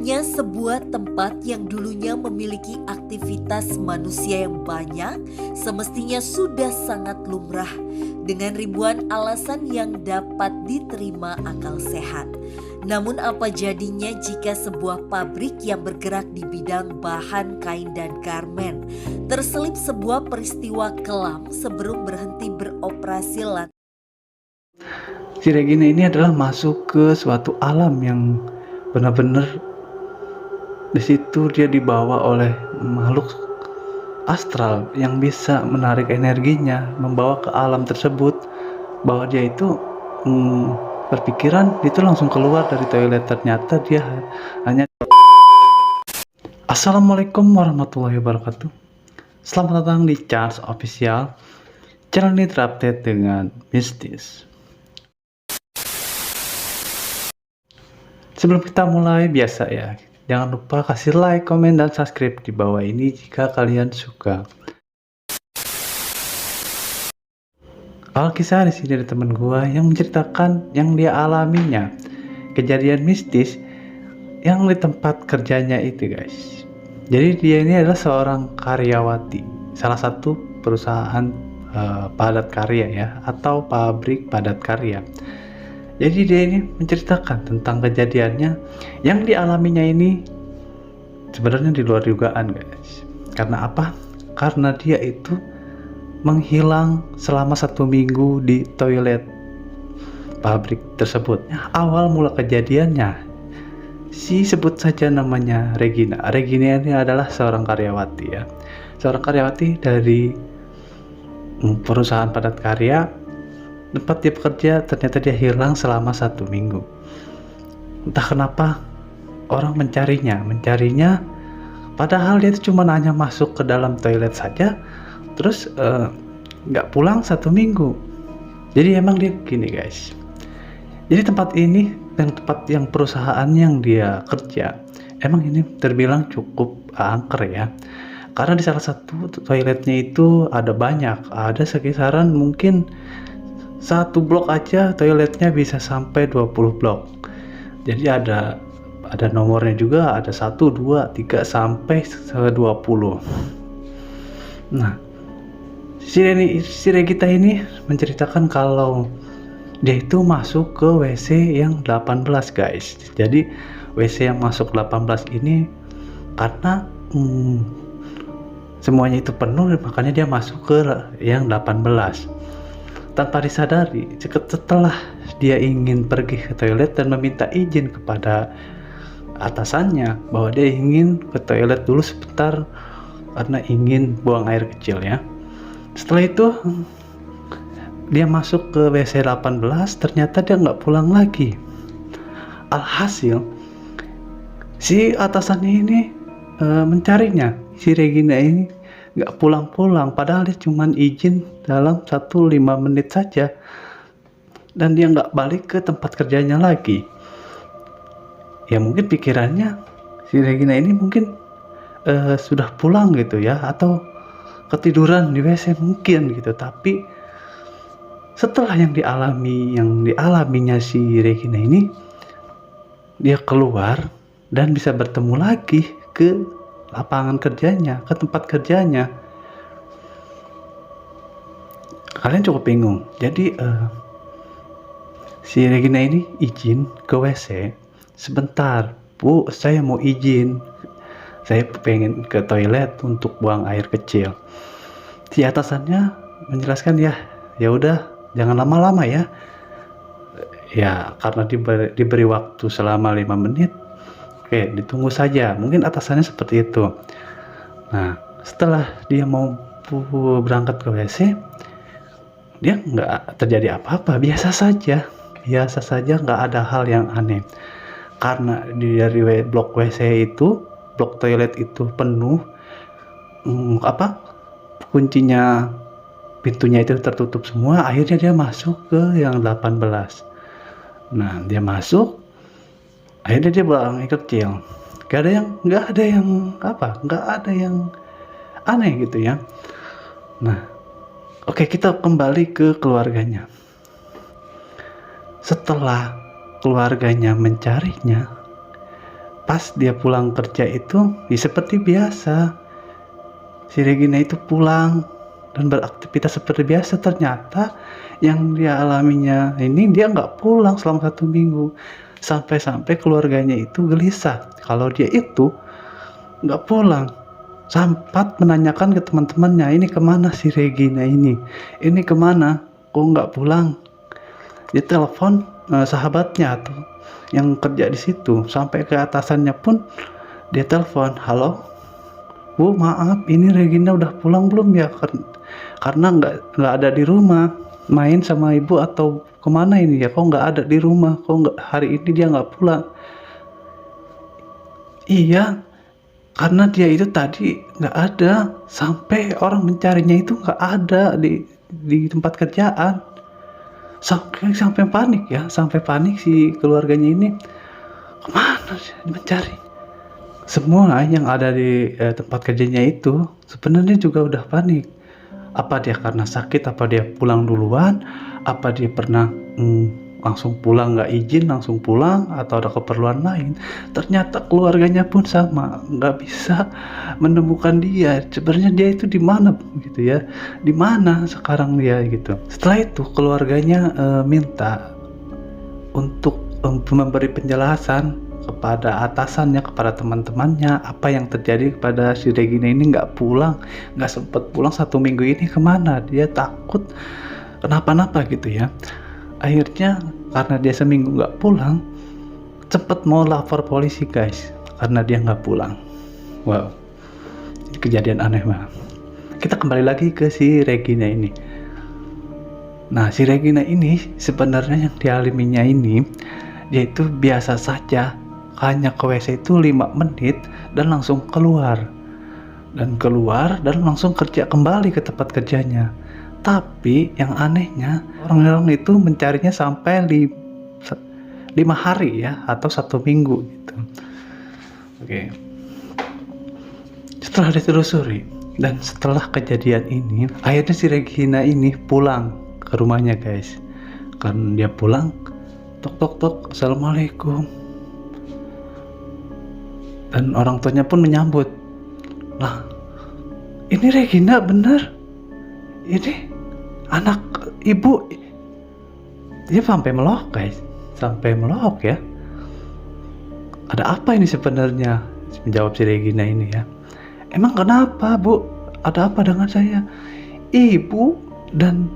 Ininya sebuah tempat yang dulunya memiliki aktivitas manusia yang banyak, semestinya sudah sangat lumrah dengan ribuan alasan yang dapat diterima akal sehat. Namun apa jadinya jika sebuah pabrik yang bergerak di bidang bahan kain dan garmen terselip sebuah peristiwa kelam sebelum berhenti beroperasi lantai? Si Regina ini adalah masuk ke suatu alam yang benar-benar di situ dia dibawa oleh makhluk astral yang bisa menarik energinya, membawa ke alam tersebut, bahwa dia itu berpikiran itu langsung keluar dari toilet, ternyata dia hanya. Assalamualaikum warahmatullahi wabarakatuh. Selamat datang di Charles Official. Channel ini terupdate dengan mistis. Sebelum kita mulai, biasa ya, jangan lupa kasih like, komen, dan subscribe di bawah ini jika kalian suka. Kalau kisah di sini ada teman gua yang menceritakan yang dia alaminya, kejadian mistis yang di tempat kerjanya itu, guys. Jadi dia ini adalah seorang karyawati, salah satu perusahaan padat karya ya, atau pabrik padat karya. Jadi dia ini menceritakan tentang kejadiannya yang dialaminya ini sebenarnya di luar dugaan, guys. Karena apa? Karena dia itu menghilang selama 1 minggu di toilet pabrik tersebut. Awal mula kejadiannya, sebut saja namanya Regina. Regina ini adalah seorang karyawati ya. Seorang karyawati dari perusahaan padat karya. Tempat dia bekerja, ternyata dia hilang selama 1 minggu. Entah kenapa orang mencarinya, padahal dia itu cuma hanya masuk ke dalam toilet saja, terus nggak pulang 1 minggu. Jadi emang dia gini, guys. Jadi tempat ini, yang perusahaan yang dia kerja, emang ini terbilang cukup angker ya. Karena di salah satu toiletnya itu ada banyak, ada sekisaran mungkin satu blok aja toiletnya bisa sampai 20 blok. Jadi ada nomornya juga, ada 1, 2, 3 sampai 20. Nah, si Regita ini menceritakan kalau dia itu masuk ke WC yang 18, guys. Jadi WC yang masuk 18 ini karena semuanya itu penuh, makanya dia masuk ke yang 18. Tanpa disadari, setelah dia ingin pergi ke toilet dan meminta izin kepada atasannya bahwa dia ingin ke toilet dulu sebentar karena ingin buang air kecil ya. Setelah itu dia masuk ke WC 18, ternyata dia nggak pulang lagi. Alhasil si atasannya ini mencarinya, si Regina ini nggak pulang-pulang, padahal dia cuma izin dalam 5 menit saja, dan dia nggak balik ke tempat kerjanya lagi. Ya mungkin pikirannya si Regina ini mungkin sudah pulang gitu ya, atau ketiduran di WC mungkin gitu. Tapi setelah yang dialaminya si Regina ini, dia keluar dan bisa bertemu lagi ke lapangan kerjanya, ke tempat kerjanya. Kalian cukup bingung. Jadi si Regina ini izin ke WC sebentar, Bu, saya mau izin, saya pengen ke toilet untuk buang air kecil. Si atasannya menjelaskan, ya udah, jangan lama-lama ya. Ya karena diberi waktu selama 5 menit, oke, ditunggu saja. Mungkin atasannya seperti itu. Nah, setelah dia mau berangkat ke WC, dia nggak terjadi apa-apa, biasa saja, nggak ada hal yang aneh. Karena dari blok WC itu, blok toilet itu penuh, kuncinya, pintunya itu tertutup semua. Akhirnya dia masuk ke yang 18. Nah, dia masuk, akhirnya dia buang air kecil. Gak ada yang aneh gitu ya. Nah, oke, kita kembali ke keluarganya. Setelah keluarganya mencarinya, pas dia pulang kerja itu ya seperti biasa, si Regina itu pulang dan beraktivitas seperti biasa. Ternyata yang dia alaminya ini, dia nggak pulang selama 1 minggu, sampai-sampai keluarganya itu gelisah kalau dia itu nggak pulang. Sempat menanyakan ke teman-temannya, ini kemana si Regina ini kemana, kok nggak pulang. Dia telepon sahabatnya atau yang kerja di situ, sampai ke atasannya pun dia telepon, halo Bu, maaf, ini Regina udah pulang belum ya? Karena nggak ada di rumah, main sama ibu atau kemana ini ya? Kok nggak ada di rumah? Kok nggak hari ini dia nggak pulang? Iya, karena dia itu tadi nggak ada, sampai orang mencarinya itu nggak ada di tempat kerjaan. Sampai panik ya, sampai panik si keluarganya ini, kemana sih mencari. Semua yang ada di tempat kerjanya itu sebenarnya juga udah panik. Apa dia karena sakit, apa dia pulang duluan, apa dia pernah langsung pulang, nggak izin langsung pulang, atau ada keperluan lain. Ternyata keluarganya pun sama, nggak bisa menemukan dia. Sebenarnya dia itu di mana gitu ya, di mana sekarang dia gitu. Setelah itu keluarganya minta untuk memberi penjelasan kepada atasannya, kepada teman-temannya, apa yang terjadi kepada si Regina ini. Nggak sempat pulang 1 minggu ini, kemana, dia takut kenapa-napa gitu ya. Akhirnya karena dia seminggu nggak pulang, cepet mau lapor polisi guys, karena dia nggak pulang. Wow, ini kejadian aneh banget. Kita kembali lagi ke si Regina ini. Nah, si Regina ini sebenarnya yang dialaminya ini, dia itu biasa saja, hanya ke WC itu 5 menit dan langsung keluar dan langsung kerja kembali ke tempat kerjanya. Tapi yang anehnya, orang-orang itu mencarinya sampai 5 hari ya, atau 1 minggu gitu. Oke. Setelah ditelusuri dan setelah kejadian ini, akhirnya si Regina ini pulang ke rumahnya guys. Kan dia pulang, tok, assalamualaikum. Dan orang tuanya pun menyambut. Lah, ini Regina bener? Ini anak ibu. Dia sampai melok guys, ya. Ada apa ini sebenarnya? Menjawab si Regina ini ya. Emang kenapa Bu? Ada apa dengan saya? Ibu dan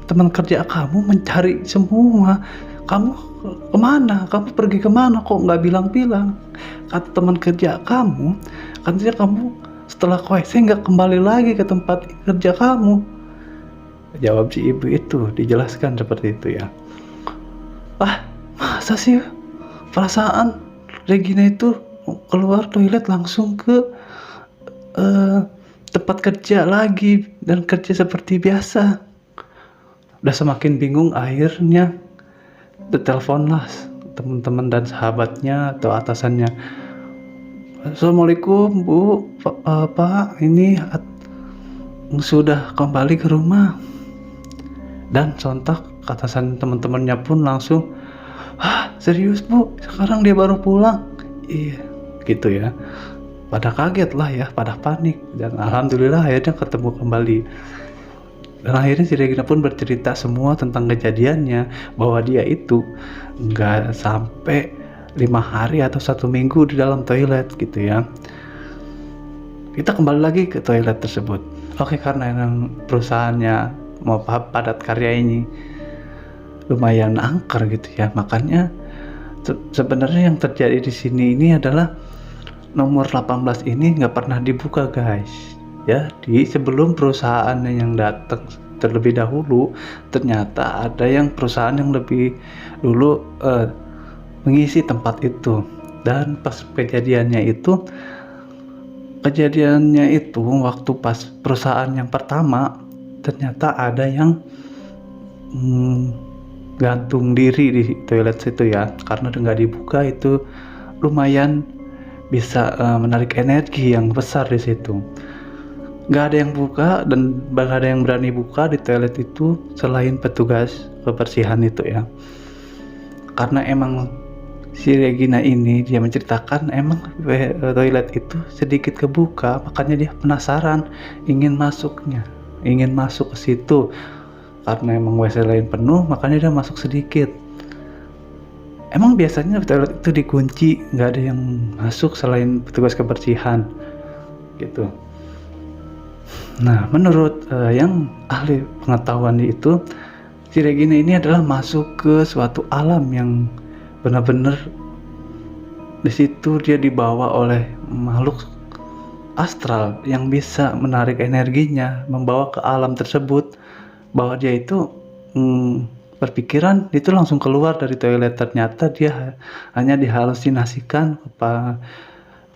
teman kerja kamu mencari semua. Kamu kemana? Kamu pergi kemana? Kok nggak bilang-bilang? Kata teman kerja kamu, katanya kamu setelah WC nggak kembali lagi ke tempat kerja kamu. Jawab si ibu itu, dijelaskan seperti itu ya. Masa sih? Perasaan Regina itu keluar toilet langsung ke tempat kerja lagi dan kerja seperti biasa. Udah semakin bingung, akhirnya diteleponlah teman-teman dan sahabatnya atau atasannya. Assalamualaikum Bu, Pak, ini sudah kembali ke rumah. Dan sontak atasan teman-temannya pun langsung, serius Bu, sekarang dia baru pulang? Iya, gitu ya. Pada kaget lah ya, pada panik. Dan alhamdulillah akhirnya ketemu kembali. Dan akhirnya si Regina pun bercerita semua tentang kejadiannya, bahwa dia itu nggak sampai 5 hari atau 1 minggu di dalam toilet gitu ya. Kita kembali lagi ke toilet tersebut. Oke, karena yang perusahaannya mau padat karya ini lumayan angker gitu ya, makanya sebenarnya yang terjadi di sini ini adalah nomor 18 ini nggak pernah dibuka guys ya. Di sebelum perusahaan yang datang terlebih dahulu, ternyata ada yang perusahaan yang lebih dulu mengisi tempat itu. Dan pas kejadiannya itu waktu pas perusahaan yang pertama, ternyata ada yang gantung diri di toilet situ ya, karena nggak dibuka itu lumayan bisa menarik energi yang besar di situ. Nggak ada yang buka dan nggak ada yang berani buka di toilet itu selain petugas kebersihan itu ya, karena emang si Regina ini dia menceritakan emang toilet itu sedikit kebuka, makanya dia penasaran, ingin masuk ke situ. Karena emang WC lain penuh, makanya dia masuk sedikit. Emang biasanya toilet itu dikunci, nggak ada yang masuk selain petugas kebersihan, gitu. Nah, menurut yang ahli pengetahuan itu, si Regina ini adalah masuk ke suatu alam yang benar-benar di situ dia dibawa oleh makhluk astral yang bisa menarik energinya, membawa ke alam tersebut, bahwa dia itu berpikiran itu langsung keluar dari toilet. Ternyata dia hanya dihalusinasikan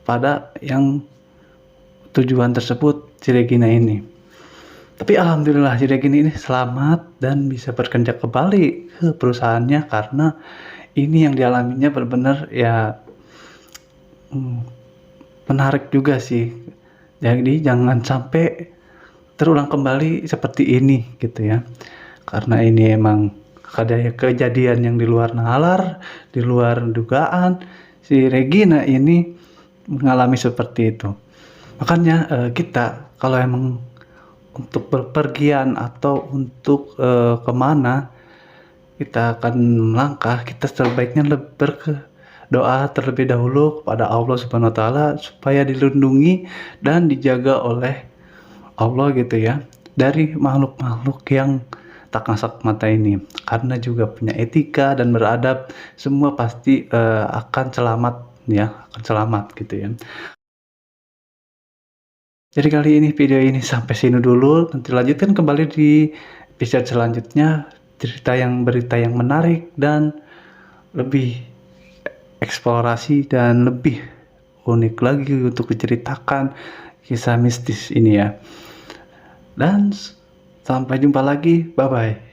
pada yang tujuan tersebut, si Regina ini. Tapi alhamdulillah si Regina ini selamat dan bisa berkerja kembali ke perusahaannya, karena ini yang dialaminya benar-benar ya menarik juga sih. Jadi jangan sampai terulang kembali seperti ini gitu ya, karena ini emang ada kejadian yang di luar nalar, di luar dugaan. Si Regina ini mengalami seperti itu. Makanya kita kalau emang untuk berpergian atau untuk kemana kita akan melangkah, kita sebaiknya berdoa terlebih dahulu kepada Allah Subhanahu wa taala supaya dilindungi dan dijaga oleh Allah gitu ya, dari makhluk-makhluk yang tak kasat mata ini. Karena juga punya etika dan beradab, semua pasti akan selamat ya, akan selamat gitu ya. Jadi kali ini video ini sampai sini dulu, nanti lanjutkan kembali di episode selanjutnya, berita yang menarik dan lebih eksplorasi dan lebih unik lagi untuk diceritakan kisah mistis ini ya. Dan sampai jumpa lagi, bye bye.